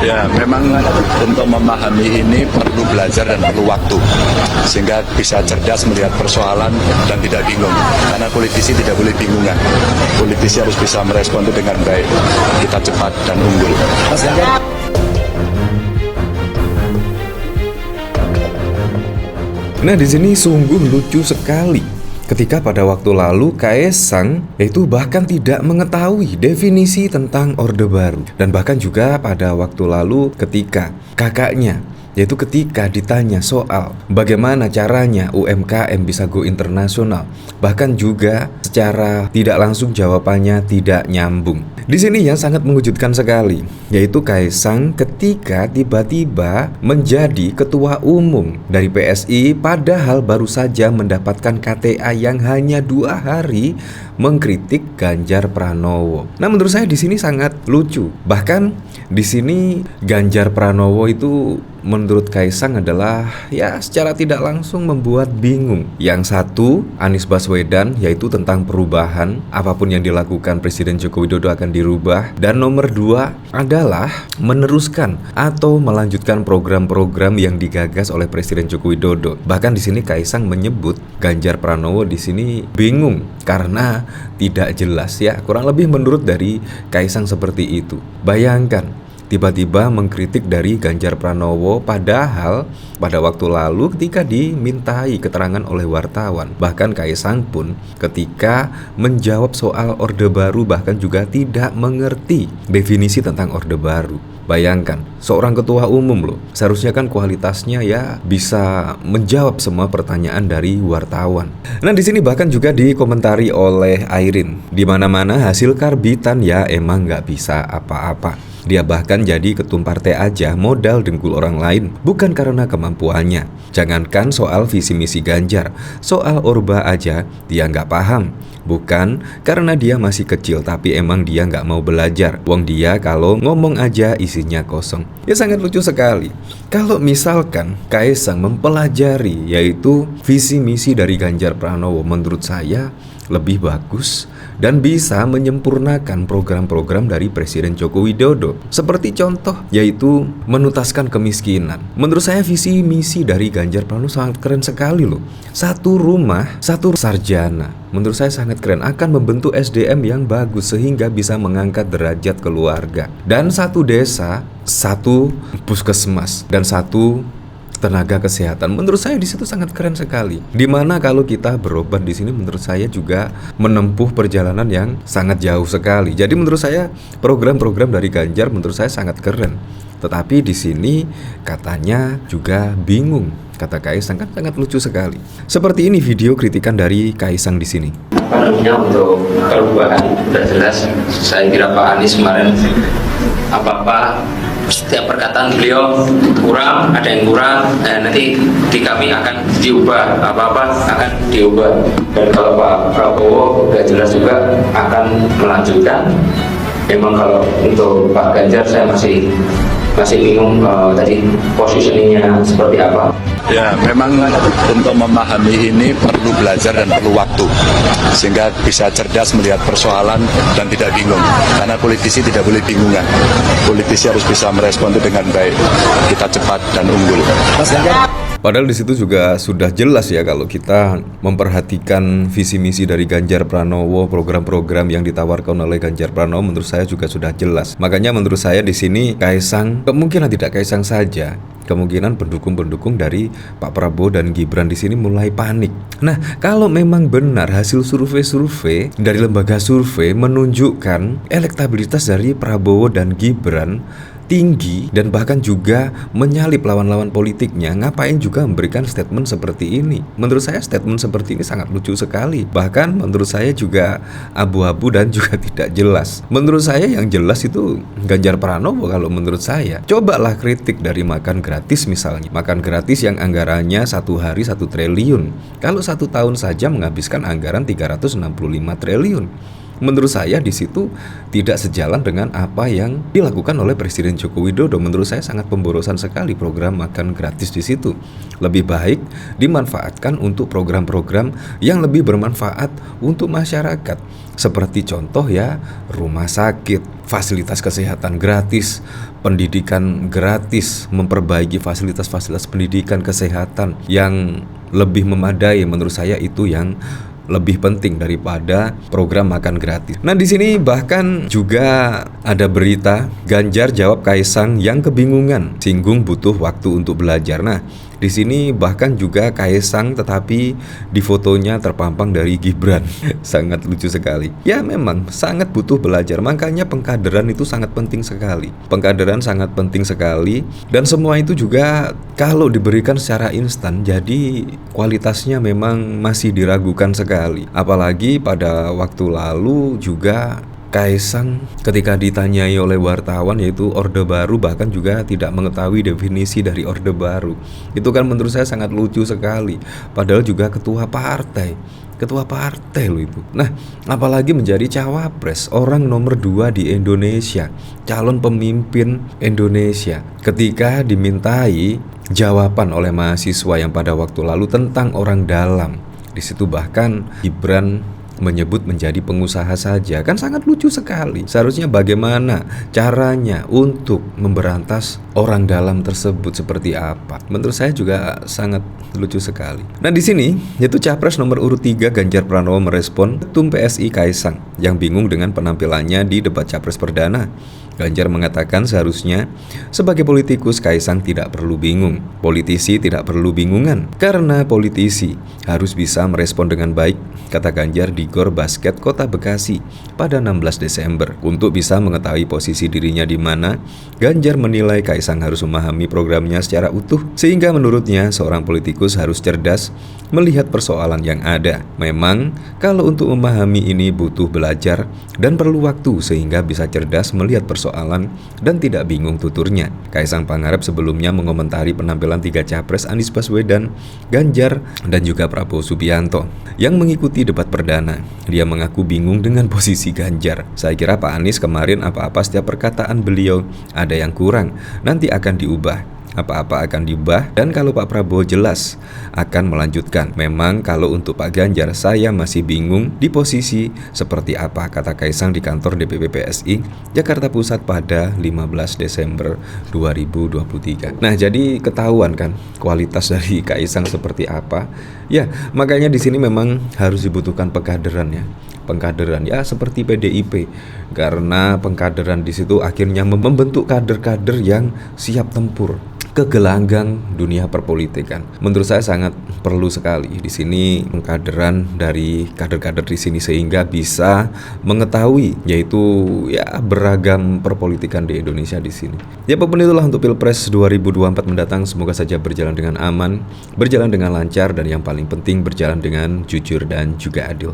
Ya, memang untuk memahami ini perlu belajar dan perlu waktu, sehingga bisa cerdas melihat persoalan dan tidak bingung. Karena politisi tidak boleh bingungan. Politisi harus bisa merespon itu dengan baik. Kita cepat dan unggul. Nah, di sini sungguh lucu sekali ketika pada waktu lalu Kaesang itu bahkan tidak mengetahui definisi tentang Orde Baru. Dan bahkan juga pada waktu lalu ketika kakaknya, yaitu ketika ditanya soal bagaimana caranya UMKM bisa go internasional, bahkan juga secara tidak langsung jawabannya tidak nyambung. Di sini yang sangat mengejutkan sekali, yaitu Kaesang ketika tiba-tiba menjadi ketua umum dari PSI, padahal baru saja mendapatkan KTA yang hanya 2 hari mengkritik Ganjar Pranowo. Nah, menurut saya di sini sangat lucu. Bahkan di sini Ganjar Pranowo itu menurut Kaesang adalah ya secara tidak langsung membuat bingung. Yang satu, Anies Baswedan, yaitu tentang perubahan, apapun yang dilakukan Presiden Joko Widodo akan dirubah. Dan nomor 2 adalah meneruskan atau melanjutkan program-program yang digagas oleh Presiden Joko Widodo. Bahkan di sini Kaesang menyebut Ganjar Pranowo di sini bingung karena tidak jelas, ya. Kurang lebih menurut dari Kaesang seperti itu. Bayangkan tiba-tiba mengkritik dari Ganjar Pranowo, padahal pada waktu lalu ketika dimintai keterangan oleh wartawan, bahkan Kaesang pun ketika menjawab soal Orde Baru bahkan juga tidak mengerti definisi tentang Orde Baru. Bayangkan, seorang ketua umum loh, seharusnya kan kualitasnya ya bisa menjawab semua pertanyaan dari wartawan. Nah, di sini bahkan juga dikomentari oleh Airin, di mana-mana hasil karbitan ya emang nggak bisa apa-apa. Dia bahkan jadi ketum partai aja modal dengkul orang lain, bukan karena kemampuannya. Jangankan soal visi misi Ganjar, soal Orba aja dia nggak paham. Bukan karena dia masih kecil, tapi emang dia nggak mau belajar. Wong dia kalau ngomong aja isinya kosong. Ya sangat lucu sekali. Kalau misalkan Kaesang mempelajari yaitu visi misi dari Ganjar Pranowo, menurut saya lebih bagus dan bisa menyempurnakan program-program dari Presiden Joko Widodo. Seperti contoh yaitu menuntaskan kemiskinan. Menurut saya visi misi dari Ganjar Pranowo sangat keren sekali loh. Satu rumah, satu sarjana. Menurut saya sangat keren, akan membentuk SDM yang bagus sehingga bisa mengangkat derajat keluarga. Dan satu desa, satu puskesmas dan satu tenaga kesehatan. Menurut saya di situ sangat keren sekali. Dimana kalau kita berobat di sini menurut saya juga menempuh perjalanan yang sangat jauh sekali. Jadi menurut saya program-program dari Ganjar menurut saya sangat keren. Tetapi di sini katanya juga bingung. Kata Kaesang kan sangat lucu sekali. Seperti ini video kritikan dari Kaesang di sini. Penuhnya untuk perubahan sudah jelas. Saya kira Pak Anies kemarin apa-apa setiap perkataan beliau kurang, ada yang kurang, nanti di kami akan diubah, apa-apa akan diubah. Dan kalau Pak Prabowo sudah jelas juga akan melanjutkan. Memang kalau untuk Pak Ganjar saya masih bingung tadi positioningnya seperti apa. Ya, memang untuk memahami ini perlu belajar dan perlu waktu, sehingga bisa cerdas melihat persoalan dan tidak bingung. Karena politisi tidak boleh bingungan. Politisi harus bisa merespon itu dengan baik. Kita cepat dan unggul. Padahal di situ juga sudah jelas ya kalau kita memperhatikan visi misi dari Ganjar Pranowo, program-program yang ditawarkan oleh Ganjar Pranowo menurut saya juga sudah jelas. Makanya menurut saya di sini Kaesang, kemungkinan tidak Kaesang saja, kemungkinan pendukung-pendukung dari Pak Prabowo dan Gibran di sini mulai panik. Nah, kalau memang benar hasil survei-survei dari lembaga survei menunjukkan elektabilitas dari Prabowo dan Gibran tinggi dan bahkan juga menyalip lawan-lawan politiknya, ngapain juga memberikan statement seperti ini? Menurut saya statement seperti ini sangat lucu sekali. Bahkan menurut saya juga abu-abu dan juga tidak jelas. Menurut saya yang jelas itu Ganjar Pranowo kalau menurut saya. Cobalah kritik dari makan gratis misalnya. Makan gratis yang anggarannya 1 hari 1 triliun. Kalau 1 tahun saja menghabiskan anggaran 365 triliun. Menurut saya di situ tidak sejalan dengan apa yang dilakukan oleh Presiden Joko Widodo. Menurut saya sangat pemborosan sekali program makan gratis di situ. Lebih baik dimanfaatkan untuk program-program yang lebih bermanfaat untuk masyarakat. Seperti contoh ya, rumah sakit, fasilitas kesehatan gratis, pendidikan gratis, memperbaiki fasilitas-fasilitas pendidikan kesehatan yang lebih memadai. Menurut saya itu yang lebih penting daripada program makan gratis. Nah, di sini bahkan juga ada berita Ganjar jawab Kaisang yang kebingungan, singgung butuh waktu untuk belajar. Nah, di sini bahkan juga Kaisang tetapi di fotonya terpampang dari Gibran. Sangat lucu sekali. Ya memang sangat butuh belajar. Makanya pengkaderan itu sangat penting sekali. Pengkaderan sangat penting sekali dan semua itu juga kalau diberikan secara instan jadi kualitasnya memang masih diragukan sekali. Apalagi pada waktu lalu juga Kaisang ketika ditanyai oleh wartawan yaitu Orde Baru bahkan juga tidak mengetahui definisi dari Orde Baru. Itu kan menurut saya sangat lucu sekali. Padahal juga ketua partai loh itu. Nah, apalagi menjadi cawapres, orang nomor 2 di Indonesia, calon pemimpin Indonesia. Ketika dimintai jawaban oleh mahasiswa yang pada waktu lalu tentang orang dalam, di situ bahkan Gibran menyebut menjadi pengusaha saja, kan sangat lucu sekali. Seharusnya bagaimana caranya untuk memberantas orang dalam tersebut seperti apa? Menurut saya juga sangat lucu sekali. Nah, di sini yaitu capres nomor urut 3 Ganjar Pranowo merespon Ketum PSI Kaisang yang bingung dengan penampilannya di debat capres perdana. Ganjar mengatakan seharusnya sebagai politikus Kaisang tidak perlu bingung. Politisi tidak perlu bingungan karena politisi harus bisa merespon dengan baik, kata Ganjar di Gor Basket Kota Bekasi pada 16 Desember. Untuk bisa mengetahui posisi dirinya di mana, Ganjar menilai Kaisang harus memahami programnya secara utuh sehingga menurutnya seorang politikus harus cerdas melihat persoalan yang ada. Memang kalau untuk memahami ini butuh belajar dan perlu waktu sehingga bisa cerdas melihat persoalan dan tidak bingung tuturnya. Kaisang Pangarep sebelumnya mengomentari penampilan 3 capres Anies Baswedan, Ganjar, dan juga Prabowo Subianto yang mengikuti debat perdana. Dia mengaku bingung dengan posisi Ganjar. Saya kira Pak Anies kemarin apa-apa setiap perkataan beliau ada yang kurang, nanti akan diubah. Apa-apa akan diubah dan kalau Pak Prabowo jelas akan melanjutkan. Memang kalau untuk Pak Ganjar saya masih bingung di posisi seperti apa, kata Kaisang di kantor DPP PSI Jakarta Pusat pada 15 Desember 2023. Nah, jadi ketahuan kan kualitas dari Kaisang seperti apa. Ya, makanya di sini memang harus dibutuhkan pengkaderan ya. Pengkaderan ya seperti PDIP, karena pengkaderan di situ akhirnya membentuk kader-kader yang siap tempur ke gelanggang dunia perpolitikan. Menurut saya sangat perlu sekali di sini pengkaderan dari kader-kader di sini sehingga bisa mengetahui yaitu ya beragam perpolitikan di Indonesia di sini. Ya, apapun itulah untuk Pilpres 2024 mendatang semoga saja berjalan dengan aman, berjalan dengan lancar dan yang paling penting berjalan dengan jujur dan juga adil.